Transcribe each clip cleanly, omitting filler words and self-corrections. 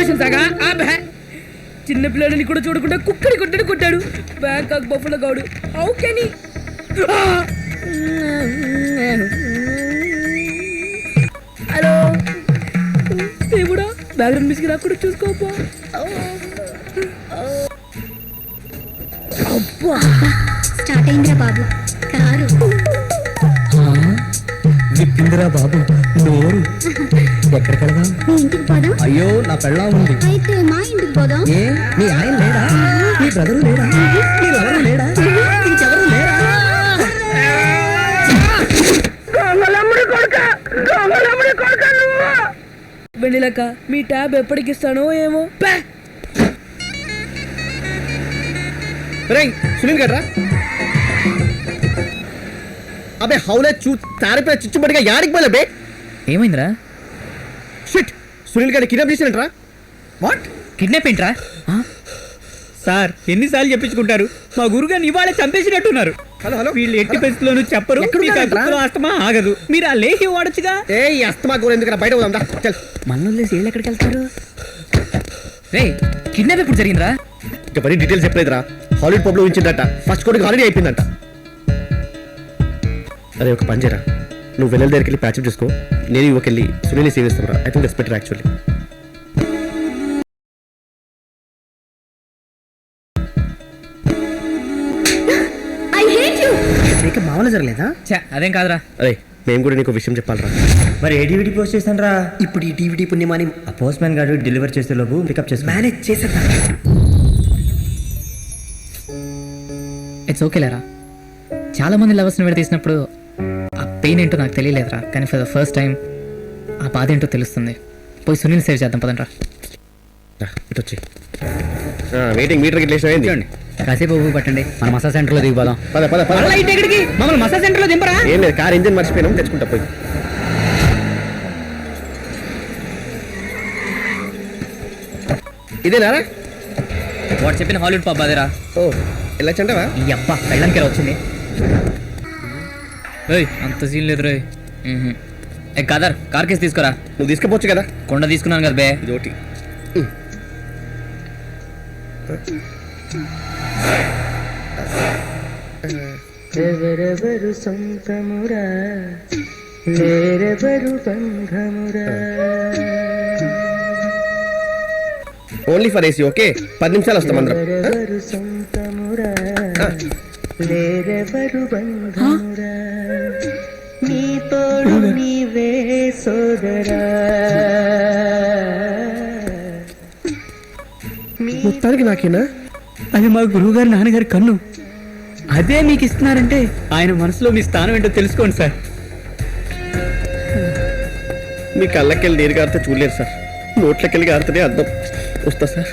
చేసిన సగా చిన్న పిల్లలని కూడా చూడకుండా కుక్కని కొట్టాడు బ్యాంకాక్ బఫలో గాడు. How can he? హలో దేవుడా, బ్యాక్గ్రౌండ్ మ్యూజిక్ రాకుండా చూసుకోపా. స్టార్ట్ అయిందిరా బాబు కారు. విప్పిందిరా బాబు నోరు. ఎక్కడికి వెళ్దాం? మీ ఇంటికి పోదాం. అయ్యో నా పెళ్ళా ఉంది. అయితే మా ఇంటికి పోదాం. ఏ మీ ఆయన లేడా? మీ బ్రదరు లేడా? మీరెవరు లేడా? ఇంకెవరు లేరా? వెళ్ళిలక మీ ట్యాబ్ ఎప్పటికి ఇస్తానో ఏమో. సునీల్ గడ్రా అబే హౌలే చూ తారిపోయి చిచ్చుబడిగా యాడికి పోలే బే. ఏమైందిరా? షిట్, సునీల్ గడ్డ కిడ్నాప్ చేసినట్రా. వాట్? కిడ్నాప్ ఏంట్రా? సార్ ఎన్నిసార్లు చెప్పించుకుంటారు? మా గురుగారిని ఇవాళ చంపేసినట్టున్నారు. హలో హలో, వీళ్ళు ఎట్టి పరిస్థితుల్లోనూ చెప్పరు. అస్తమా ఆగదు. మీరు ఆ లేహి వాడొచ్చుగా. ఏ అస్తమా గోరు ఎందుకు బయట పోదాం. చల్. మనల్ని వీళ్ళు ఎక్కడికి వెళ్తారు? రే కిడ్నాప్ ఎప్పుడు జరిగిందిరా? ఇంకా మరీ డీటెయిల్స్ చెప్పలేదురా. హాలీవుడ్ పబ్ లో ఉంచిందట. ఫస్ట్ కోడికి హాలిడే అయిపోయిందంట. అరే ఒక పని చేయరా, నువ్వు వెళ్ళల దగ్గరికి వెళ్ళి ప్యాచప్ చేసుకో. నేను ఇవ్వకెళ్ళి సునీల్ని సేవ్ చేస్తాను. I think that's better actually. మామూలు జరగలేదా? అదేం కాదురా. అరే మేము కూడా నీకు విషయం చెప్పాలరా. మరి ఏ DVD పోస్ట్ చేశాను రా. ఇప్పుడు ఈ DVD పుణ్యమాని ఆ పోస్ట్ మ్యాన్ గారు డెలివర్ చేసే లోపు పికప్ చేసి మేనేజ్ చేసేదా. ఇట్స్ ఓకే లేరా. చాలా మంది లవర్స్ని విడదీసినప్పుడు ఆ పెయిన్ ఏంటో నాకు తెలియలేదురా. కానీ ఫర్ ద ఫస్ట్ టైం ఆ బాధ ఏంటో తెలుస్తుంది. పోయి సునీల్ సేవ్ చేద్దాం పదండ్రా. ఇటు వచ్చి వెయిటింగ్ మీటర్ గిట్లేసి కాసేపు ఊపి పట్టండి, మన మసాజ్ సెంటర్లో దిగిపోదాం. పద పద పద. మమ్మల్ని మసాజ్ సెంటర్లో దింపరా? ఏం లేదు, కార్ ఇంజిన్ మర్చిపోయినాం, తెచ్చుకుంటా పోయి. ఇదేనా వాడు చెప్పిన హాలీవుడ్ పబ్ అదేరా. ఓ వెళ్ళొచ్చంటావా? ఈ అబ్బా వెళ్ళడానికి వచ్చింది. అంత సీన్ లేదు రే. కాదర్ కార్ కేసు తీసుకురా. నువ్వు తీసుకుపోవచ్చు కదా. కొండ తీసుకున్నాను కదా బే. ఇదోటి ఎవరెవరు సొంతమురా లేరెవరు బంధమురా. Only for AC. ఓకే 10 నిమిషాలు వస్తాం అందరం. ఎవరెవరు సొంతమురా లేరెవరు బంధమురా. నీ తోడు నీవే సోదరా. మొత్తానికి నాకేనా? అది మా గురువు గారి నాన్నగారి కన్ను. అదే మీకు ఇస్తున్నారంటే ఆయన మనసులో మీ స్థానం ఏంటో తెలుసుకోండి సార్. మీ కళ్ళకెళ్ళి నీరు గారితే చూడలేరు సార్. నోట్లకెళ్ళి గారితేనే అర్థం. వస్తా సార్.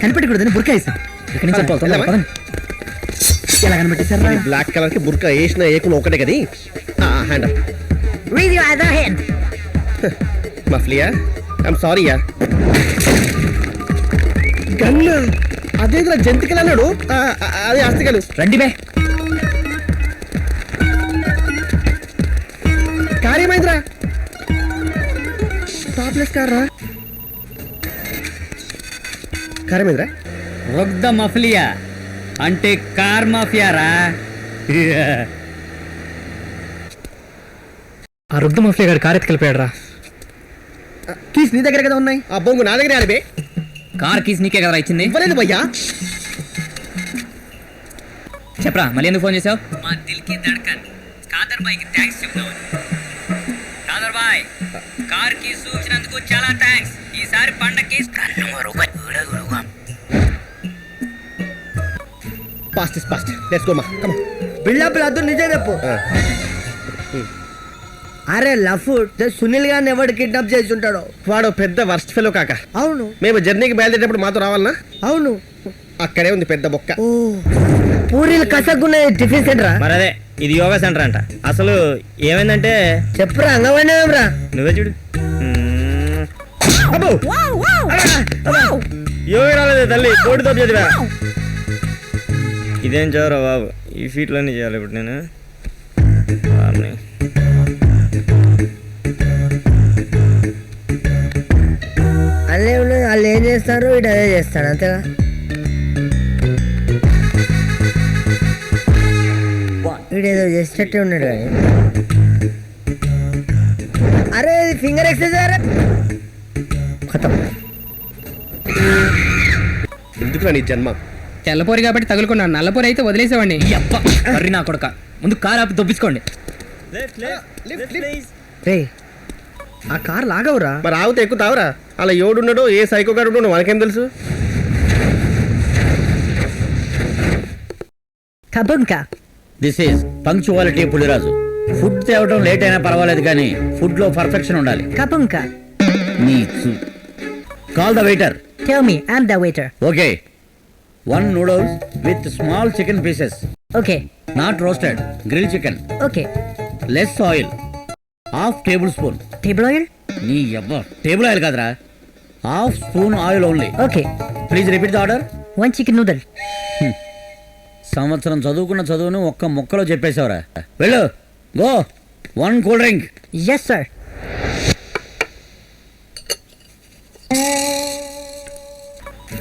కనిపెట్టకూడదని బుర్కా వేసాం. ఇక్కడి నుంచి వెళ్ళిపోతాం. పదండి. ఎలా కనిపెట్టేశారా? బ్లాక్ కలర్ కి బుర్కా వేసిన ఏకులు ఒకటే కది. హ్యాండ్ మఫ్లియా ఐఎమ్ సారీ యా. గన్నా అదే జంతికలు అన్నాడు. అదే అస్తికలు. రండి బే. కార్ ఏమైందిరా? టాప్లెస్ కార్ రా. కార్ ఏమైందిరా? రొగ్ద మఫ్లియా అంటే కార్ మాఫియారా. ఆ రుగ్ధ మఫ్లియా గారు కారు ఎత్తుకెళ్ళిపోయాడు రా. కీస్ నీ దగ్గర కదా ఉన్నాయి. ఆ బొంగు నా దగ్గర ఆడిపే. కార్ కీస్ నీకే కదరా ఇచ్చింది. ఇవ్వలేదు భయ్యా. చెప్పరా మళ్ళీ ఎందుకు ఫోన్ చేసావు? మా దిల్కి ధడ్కన్ కాదర్ బాయ్ కి థ్యాంక్స్ చెప్తామని. కాదర్ బాయ్ కార్ కి చూసినందుకు చాలా థ్యాంక్స్. ఈసారి పండక్కి ఫాస్ట్ లెట్స్ గో మా కమ్. బిల్డప్ లేదు, నిజం చెప్పు. అరే లఫ్ట్ సునీల్ గారిని ఎవడు కిడ్నాప్ చేసి ఉంటాడో. వాడు పెద్ద వర్స్ట్ ఫెలో కాక. అవును మేము జర్నీకి బయలుదేరేటప్పుడు మాతో రావాలనా? అవును. అక్కడే ఉంది పెద్ద బొక్క. పూరీలు కసక్కునే టిఫిన్ సెంటరా? మరి అదే ఇది యోగా సెంటర్ అంట. అసలు ఏమైందంటే చెప్పురా, అంగవైనా నువ్వే చూడు. యోగా రాలేదు తల్లి, కోటితో చదివా. ఇదేం చదవరా బాబు, ఈ ఫీట్లోనే చేయాలి ఇప్పుడు నేను. అల్లే ఉన్నది, వాళ్ళు ఏం చేస్తారు ఇటు అదే చేస్తాడు అంతేగా. వీడేదో చేసేటట్టే ఉన్నాడు కానీ. అరే ఫింగర్ ఎక్సర్సైజ్ ఖతం. ఎందుకు నీ జన్మ? తెల్లపోరి కాబట్టి తగులుకున్నాను, నల్లపోరి అయితే వదిలేసేవాడిని. మర్రి నా కొడక, ముందు కారు ఆపి దొబ్బించుకోండి. రే ఆ కార్ లాగవురా. మరి ఆగితే ఎక్కువ తావురా. అలా ఎవడున్నాడో ఏ సైకో గారు ఉన్నాడో మనకేం తెలుసు. కబంకా this is punctuality Puliraju. Food తేవడం లేట్ అయినా పర్వాలేదు కానీ ఫుడ్ లో పర్ఫెక్షన్ ఉండాలి. కబంకా call the waiter. Tell me I am the waiter. Okay, 1 noodles with small chicken pieces, okay not roasted, grilled chicken, okay. less oil, half tablespoon. Table oil? నీ అబ్బా, table oil కాదురా, half spoon oil only. Okay. Please repeat the order. 1 chicken noodle. సంవత్సరం చదువుకున్న చదువును ఒక్క ముక్కలో చెప్పేశావురా. వెళ్ళు, go. 1 cool drink. Yes sir.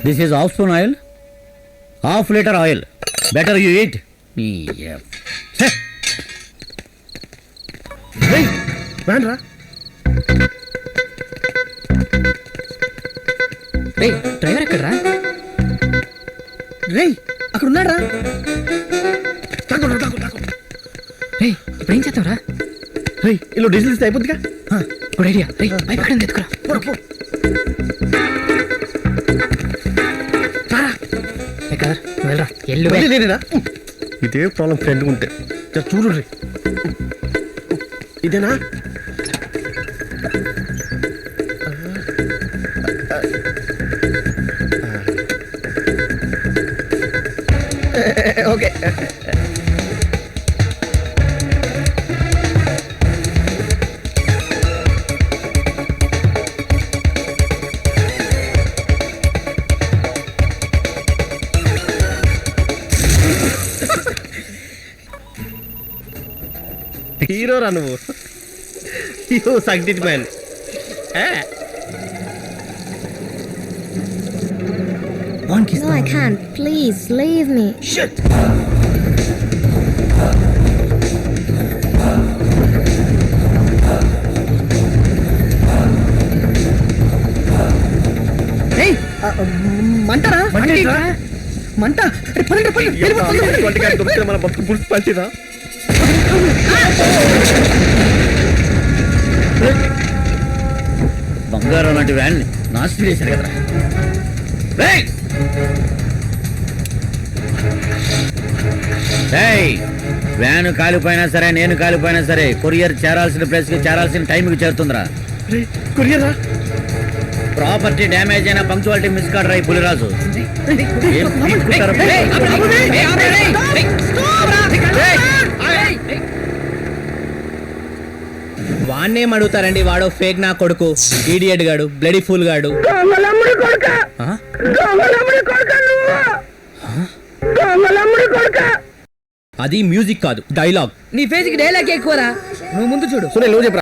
This is half spoon oil, half litre oil. Better you eat. రాండ్రా. రే డ్రైవర్ ఎక్కడరా? రేయ్ అక్కడ ఉన్నాడా? రే ఇప్పుడు ఏం చేద్దాంరా? రేయ్ ఇలా డీజిల్ ఇస్తే అయిపోతుందిగా. Good idea. రే పైప్ ఎక్కడ ఎత్తుకురా. కదా వెళ్ళరా, ఎల్లు. నేనేనా? ఇదే ప్రాబ్లం ఫ్రెండ్ ఉంటే చూడు. రే ఇదేనా? ఓకే. హీరో రా నువ్వు. You succeed man. No, I can't. Please, leave me. మంటరా? మంట. మన బతుకు పులుసు పంచిరా. బంగారం లాంటి వ్యాన్ నాశనం చేశారు కదా. వ్యాన్ కాలిపోయినా సరే, నేను కాలిపోయినా సరే, కొరియర్ చేరాల్సిన ప్లేస్ కి చేరాల్సిన టైంకి చేరుతుందిరా. కొరియరా? ప్రాపర్టీ డ్యామేజ్ అయినా పంక్చువాలిటీ మిస్ కాడరా ఈ పులిరాజు. ఏం పీక్కుంటారా? వాన్నేం అడుగుతారండి, వాడో ఫేక్ నా కొడుకు, ఈడియట్ గాడు, బ్లడీ ఫూల్ గాడు. అది మ్యూజిక్ కాదు, డైలాగ్. నీ ఫేస్ కి డైలాగ్ ఎక్కువరా, నువ్వు ముందు చూడు. సునీల్ నువ్వు చెప్పు.